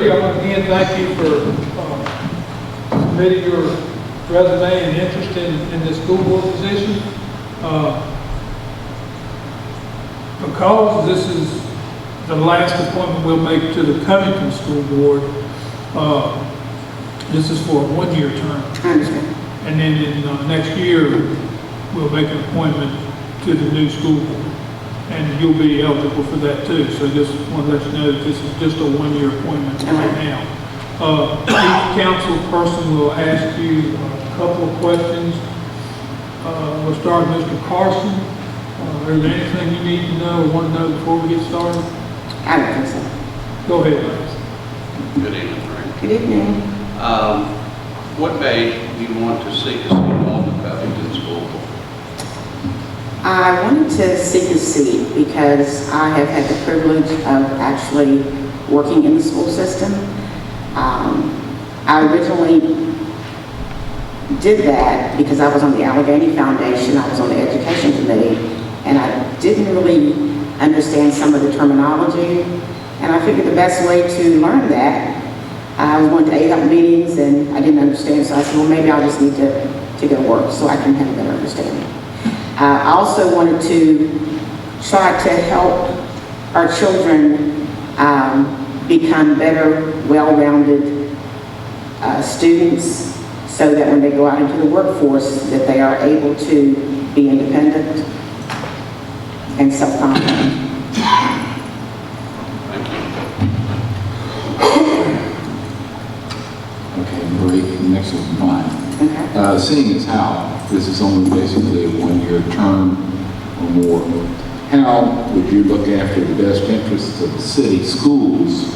Marie, I want to again thank you for submitting your resume and interest in this school board position. Because this is the last appointment we'll make to the Covington School Board, this is for a one-year term. I understand. And then in next year, we'll make an appointment to the new school board. And you'll be eligible for that too. So just want to let you know that this is just a one-year appointment right now. Each council person will ask you a couple of questions. We'll start with Mr. Carson. Is there anything you need to know or want to know before we get started? I don't think so. Go ahead, Lance. Good evening, Frank. Good evening. What made you want to seek a seat on the Covington School Board? I wanted to seek a seat because I have had the privilege of actually working in the school system. I originally did that because I was on the Allegheny Foundation, I was on the education committee, and I didn't really understand some of the terminology. And I figured the best way to learn that, I was going to ADOT meetings and I didn't understand, so I said, well, maybe I'll just need to go work so I can have a better understanding. I also wanted to try to help our children become better, well-rounded students so that when they go out into the workforce that they are able to be independent and self-confident. Okay, Marie, next is mine. Okay. Seeing as how this is only basically a one-year term or more, how would you look after the best interests of the city schools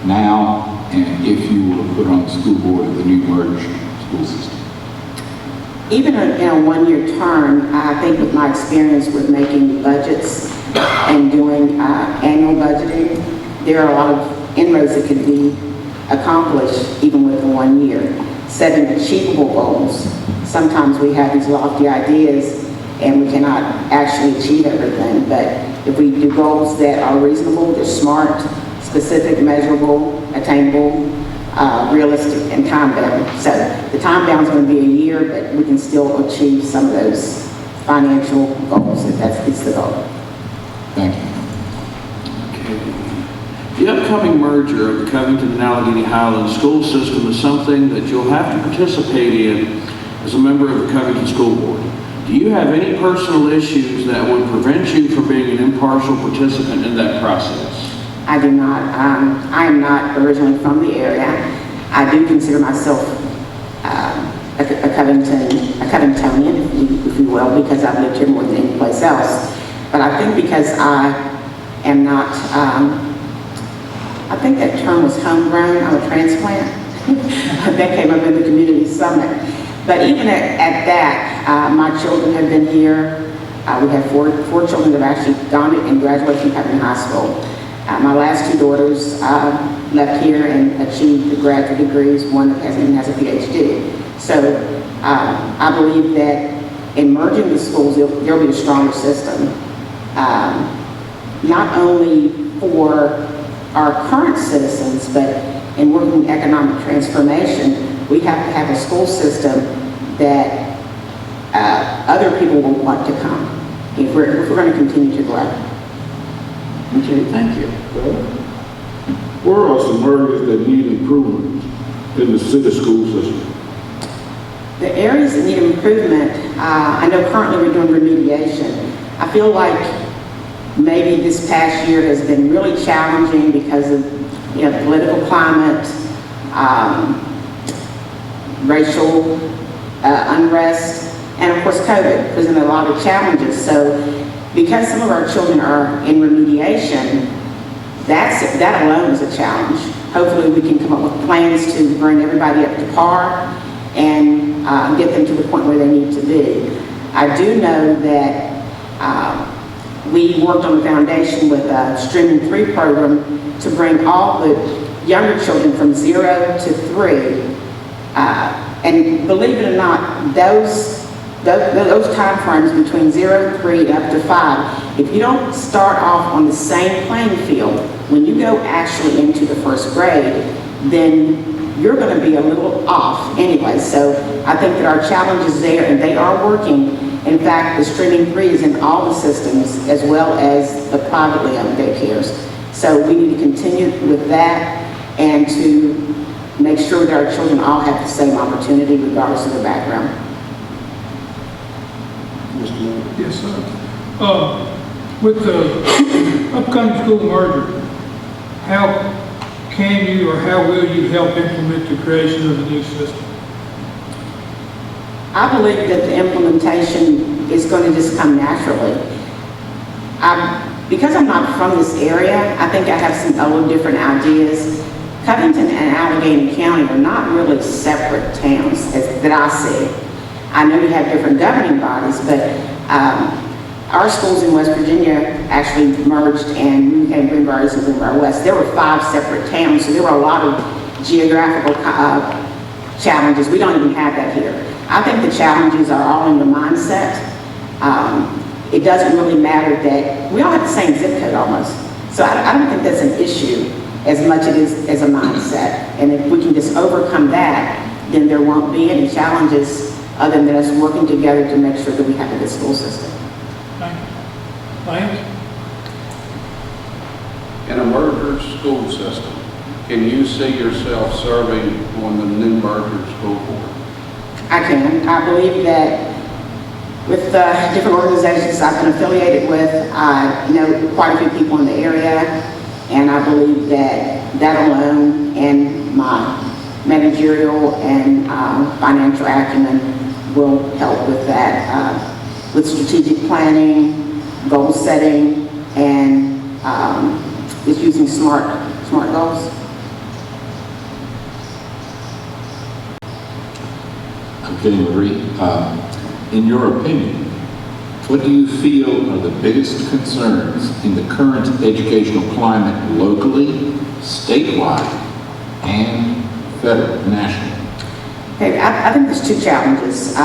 now and if you were put on the school board of the new merged school system? Even in a one-year term, I think with my experience with making budgets and doing annual budgeting, there are a lot of inroads that can be accomplished even with the 1 year. Setting achievable goals. Sometimes we have these lofty ideas and we cannot actually achieve everything, but if we do goals that are reasonable, they're smart, specific, measurable, attainable, realistic, and time-bound. So the time-bound is going to be a year, but we can still achieve some of those financial goals if that's the goal. Thank you. The upcoming merger of the Covington and Allegheny Highlands school system is something that you'll have to participate in as a member of the Covington School Board. Do you have any personal issues that would prevent you from being an impartial participant in that process? I do not. I am not originally from the area. I do consider myself a Covingtonian, if you will, because I've lived here more than any place else. But I think because I am not, I think that term was homegrown, I'm a transplant. That came up in the community summit. But even at that, my children have been here. We have four children that have actually gone and graduated from Covington High School. My last two daughters left here and achieved the graduate degrees, one that even has a PhD. So I believe that in merging the schools, there'll be a stronger system. Not only for our current citizens, but in working economic transformation, we have to have a school system that other people will want to come if we're going to continue to grow. Okay, thank you. Where are some areas that need improvement in the city school system? The areas that need improvement, I know currently we're doing remediation. I feel like maybe this past year has been really challenging because of the political climate, racial unrest, and of course COVID presented a lot of challenges. So because some of our children are in remediation, that alone is a challenge. Hopefully we can come up with plans to bring everybody up to par and get them to the point where they need to be. I do know that we worked on the foundation with a Streaming 3 program to bring all the younger children from 0 to 3. And believe it or not, those time frames between 0 and 3 and up to 5 If you don't start off on the same playing field, when you go actually into the first grade, then you're going to be a little off anyway. So I think that our challenge is there, and they are working. In fact, the streaming 3 is in all the systems, as well as the privately owned daycares. So we need to continue with that and to make sure that our children all have the same opportunity regardless of their background. Mr. Mayor. Yes, sir. With the upcoming school merger, how can you or how will you help implement the creation of the new system? I believe that the implementation is going to just come naturally. Because I'm not from this area, I think I have some a little different ideas. Covington and Allegheny County are not really separate towns that I see. I know we have different governing bodies, but our schools in West Virginia actually merged and we became Greenbrier East and Greenbrier West. There were 5 separate towns, so there were a lot of geographical challenges. We don't even have that here. I think the challenges are all in the mindset. It doesn't really matter that we all have the same zip code almost. So I don't think that's an issue as much as a mindset. And if we can just overcome that, then there won't be any challenges other than us working together to make sure that we have a good school system. Thank you. Lance? In a merger school system, can you see yourself serving on the new merger school board? I can. I believe that with the different organizations I've been affiliated with, I know quite a few people in the area, and I believe that that alone and my managerial and financial acumen will help with that, with strategic planning, goal setting, and just using smart goals. Okay, Marie, in your opinion, what do you feel are the biggest concerns in the current educational climate locally, statewide, and federal, nationally? Okay, I think there's 2 challenges.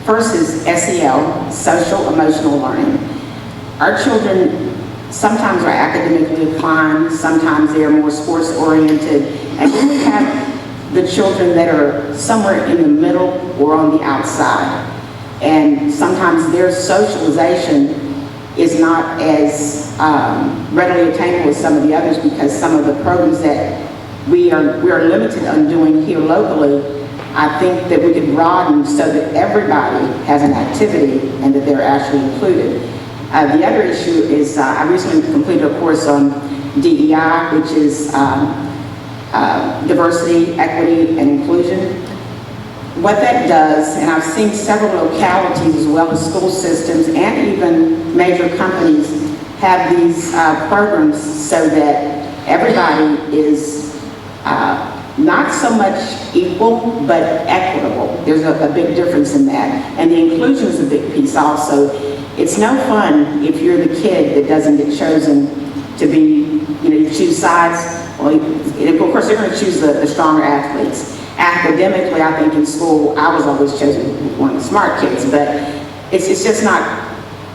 First is SEL, social emotional learning. Our children sometimes are academically inclined, sometimes they are more sports oriented, and then we have the children that are somewhere in the middle or on the outside. And sometimes their socialization is not as readily attainable as some of the others because some of the programs that we are limited on doing here locally, I think that we could broaden so that everybody has an activity and that they're actually included. The other issue is I recently completed a course on DEI, which is diversity, equity, and inclusion. What that does, and I've seen several localities as well as school systems and even major companies have these programs so that everybody is not so much equal, but equitable. There's a big difference in that. And the inclusion is a big piece also. It's no fun if you're the kid that doesn't get chosen to be, you choose sides. Well, of course, they're going to choose the stronger athletes. Academically, I think in school, I was always chosen one of the smart kids, but it's just not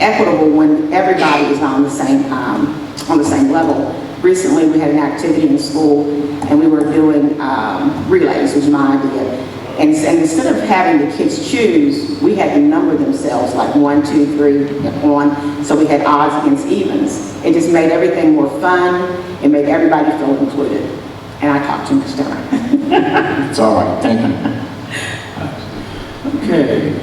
equitable when everybody is on the same level. Recently, we had an activity in school, and we were doing relays, which was my idea. And instead of having the kids choose, we had to number themselves, like 1, 2, 3, 1. So we had odds against evens. It just made everything more fun. It made everybody feel included. And I talked too much, don't I? It's all right, thank you. Okay.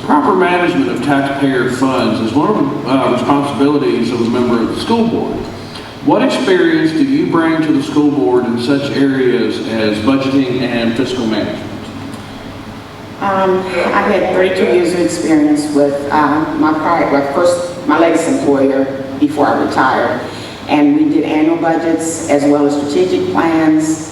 Proper management of taxpayer funds is one of the responsibilities of a member of the school board. What experience do you bring to the school board in such areas as budgeting and fiscal management? I had 32 years of experience with my latest employer before I retired. And we did annual budgets as well as strategic plans.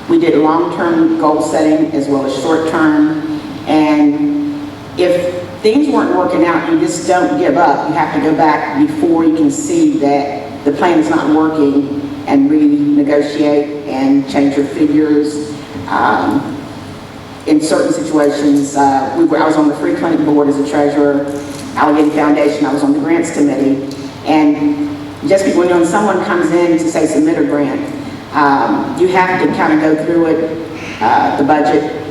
We did long-term goal setting as well as short-term. And if things weren't working out, you just don't give up. You have to go back before you can see that the plan is not working and renegotiate and change your figures. In certain situations, I was on the free clinic board as a treasurer, Allegheny Foundation, I was on the grants committee, and just when someone comes in to say submit a grant, you have to kind of go through it, the budget,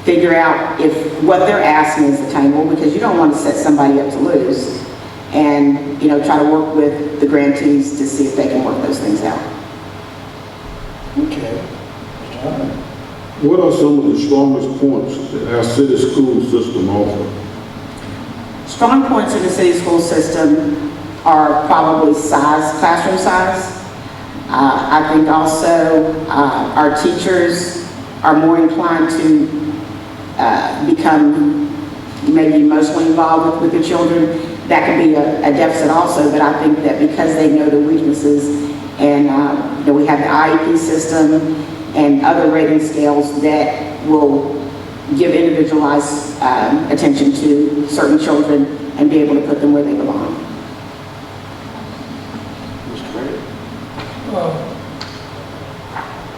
figure out if what they're asking is attainable, because you don't want to set somebody up to lose, and try to work with the grantees to see if they can work those things out. Okay. What are some of the strongest points that our city school system offers? Strong points in the city school system are probably size, classroom size. I think also our teachers are more inclined to become maybe emotionally involved with the children. That can be a deficit also, but I think that because they know the weaknesses, and we have the IEP system and other rating scales that will give individualized attention to certain children and be able to put them where they belong. That's great.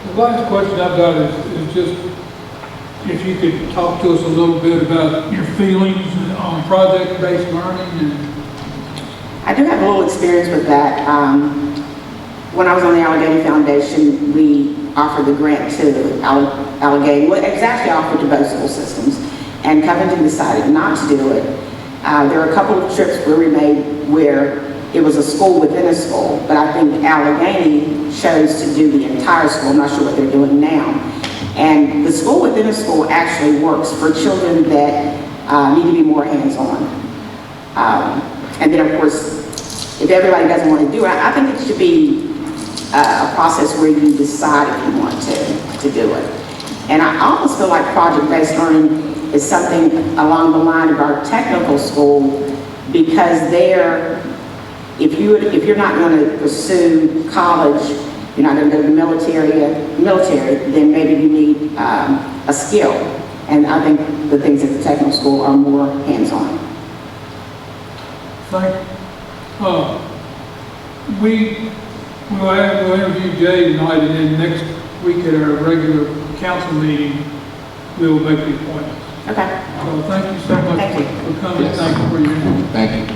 The last question I've got is just if you could talk to us a little bit about your feelings on project-based learning. I do have a little experience with that. When I was on the Allegheny Foundation, we offered the grant to Allegheny. Well, it was actually offered to both school systems, and Covington decided not to do it. There were a couple of trips where we made where it was a school within a school, but I think Allegheny chose to do the entire school. I'm not sure what they're doing now. And the school within a school actually works for children that need to be more hands-on. And then, of course, if everybody doesn't want to do it, I think it should be a process where you decide if you want to do it. And I almost feel like project-based learning is something along the line of our technical school, because there, if you're not going to pursue college, you're not going to go to the military, then maybe you need a skill. And I think the things at the technical school are more hands-on. Thank you. We'll interview Jay tonight, and then next week at our regular council meeting, we'll make the appointments. Okay. So thank you so much Thank you. for coming. Yes. Thank you for your interview. Thank you.